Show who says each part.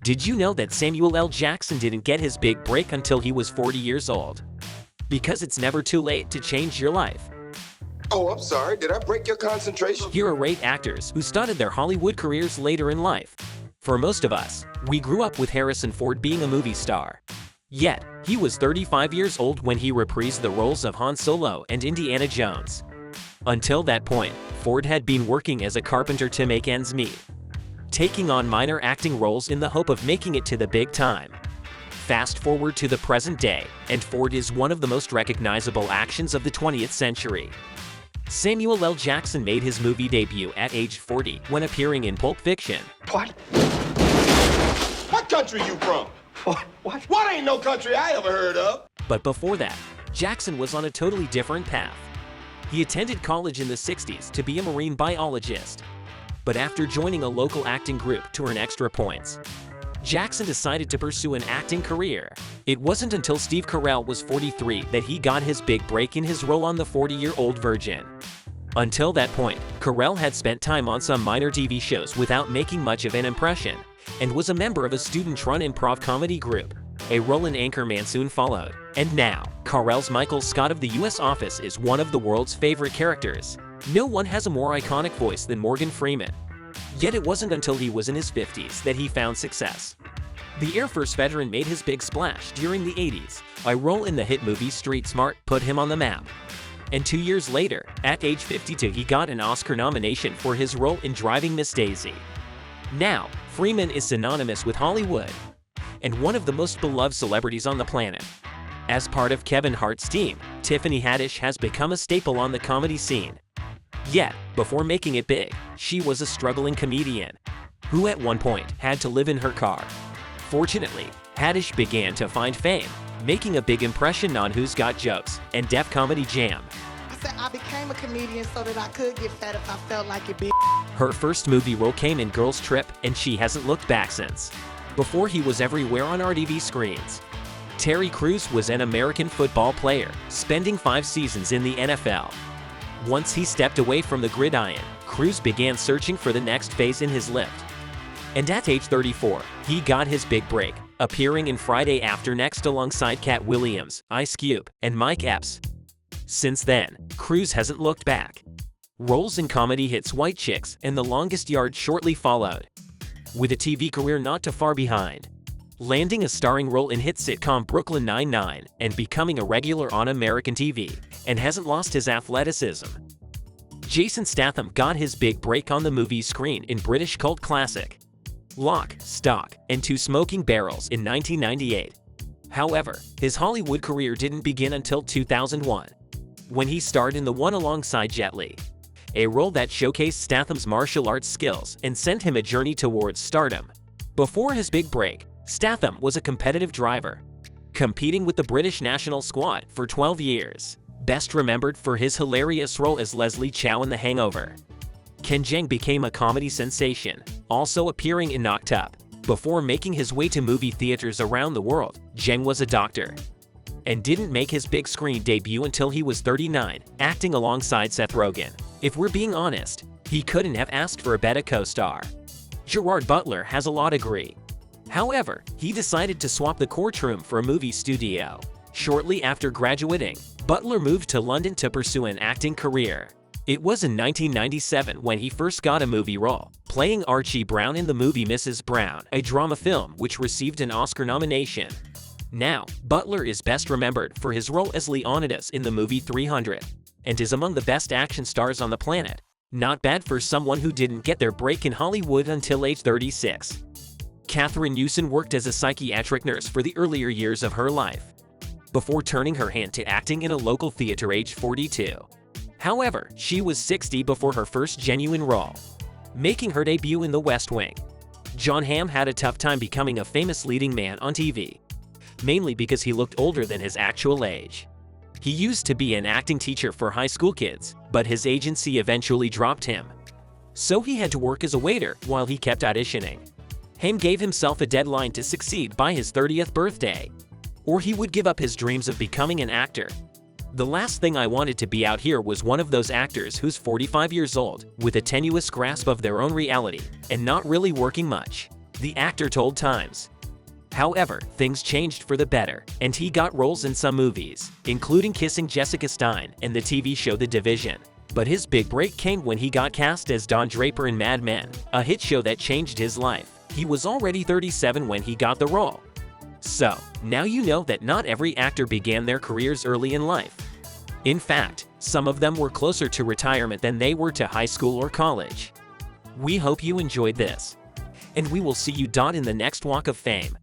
Speaker 1: Did you know that Samuel L. Jackson didn't get his big break until he was 40 years old? Because it's never too late to change your life.
Speaker 2: Oh, I'm sorry. Did I break your concentration?
Speaker 1: Here are 8 actors who started their Hollywood careers later in life. For most of us, we grew up with Harrison Ford being a movie star. Yet, he was 35 years old when he reprised the roles of Han Solo and Indiana Jones. Until that point, Ford had been working as a carpenter to make ends meet, taking on minor acting roles in the hope of making it to the big time. Fast forward to the present day, and Ford is one of the most recognizable actions of the 20th century. Samuel L. Jackson made his movie debut at age 40 when appearing in Pulp Fiction.
Speaker 2: What? What country you from? What ain't no country I ever heard of?
Speaker 1: But before that, Jackson was on a totally different path. He attended college in the 60s to be a marine biologist. But after joining a local acting group to earn extra points, Jackson decided to pursue an acting career. It wasn't until Steve Carell was 43 that he got his big break in his role on The 40-Year-Old Virgin. Until that point, Carell had spent time on some minor TV shows without making much of an impression, and was a member of a student-run improv comedy group. A role in Anchorman soon followed. And now, Carell's Michael Scott of the U.S. Office is one of the world's favorite characters. No one has a more iconic voice than Morgan Freeman. Yet it wasn't until he was in his 50s that he found success. The Air Force veteran made his big splash during the 80s. A role in the hit movie Street Smart put him on the map. And 2 years later, at age 52, he got an Oscar nomination for his role in Driving Miss Daisy. Now, Freeman is synonymous with Hollywood, and one of the most beloved celebrities on the planet. As part of Kevin Hart's team, Tiffany Haddish has become a staple on the comedy scene. Yet, before making it big, she was a struggling comedian, who at one point had to live in her car. Fortunately, Haddish began to find fame, making a big impression on Who's Got Jokes and Def Comedy Jam.
Speaker 3: I said I became a comedian so that I could get fat if I felt like it, bitch.
Speaker 1: Her first movie role came in Girls Trip, and she hasn't looked back since. Before he was everywhere on our TV screens. Terry Crews was an American football player, spending 5 seasons in the NFL. Once he stepped away from the gridiron, Crews began searching for the next phase in his lift. And at age 34, he got his big break, appearing in Friday After Next alongside Cat Williams, Ice Cube, and Mike Epps. Since then, Crews hasn't looked back. Roles in comedy hits White Chicks and The Longest Yard shortly followed, with a TV career not too far behind, landing a starring role in hit sitcom Brooklyn Nine-Nine and becoming a regular on American TV, and hasn't lost his athleticism. Jason Statham got his big break on the movie screen in British cult classic Lock, Stock, and Two Smoking Barrels in 1998. However, his Hollywood career didn't begin until 2001, when he starred in The One alongside Jet Li, a role that showcased Statham's martial arts skills and sent him a journey towards stardom. Before his big break, Statham was a competitive driver, competing with the British national squad for 12 years. Best remembered for his hilarious role as Leslie Chow in The Hangover. Jeong became a comedy sensation, also appearing in Knocked Up. Before making his way to movie theaters around the world, Jeong was a doctor, and didn't make his big screen debut until he was 39, acting alongside Seth Rogen. If we're being honest, he couldn't have asked for a better co-star. Gerard Butler has a law degree. However, he decided to swap the courtroom for a movie studio. Shortly after graduating, Butler moved to London to pursue an acting career. It was in 1997 when he first got a movie role, playing Archie Brown in the movie Mrs. Brown, a drama film which received an Oscar nomination. Now, Butler is best remembered for his role as Leonidas in the movie 300, and is among the best action stars on the planet. Not bad for someone who didn't get their break in Hollywood until age 36. Catherine Joosten worked as a psychiatric nurse for the earlier years of her life, before turning her hand to acting in a local theater age 42. However, she was 60 before her first genuine role, making her debut in The West Wing. Jon Hamm had a tough time becoming a famous leading man on TV, mainly because he looked older than his actual age. He used to be an acting teacher for high school kids, but his agency eventually dropped him, so he had to work as a waiter while he kept auditioning. Hamm gave himself a deadline to succeed by his 30th birthday, or he would give up his dreams of becoming an actor. The last thing I wanted to be out here was one of those actors who's 45 years old, with a tenuous grasp of their own reality, and not really working much. the actor told Times. However, things changed for the better, and he got roles in some movies, including kissing Jessica Stein and the TV show The Division. But his big break came when he got cast as Don Draper in Mad Men, a hit show that changed his life. He was already 37 when he got the role. So, now you know that not every actor began their careers early in life. In fact, some of them were closer to retirement than they were to high school or college. We hope you enjoyed this. And we will see you in the next Walk of Fame.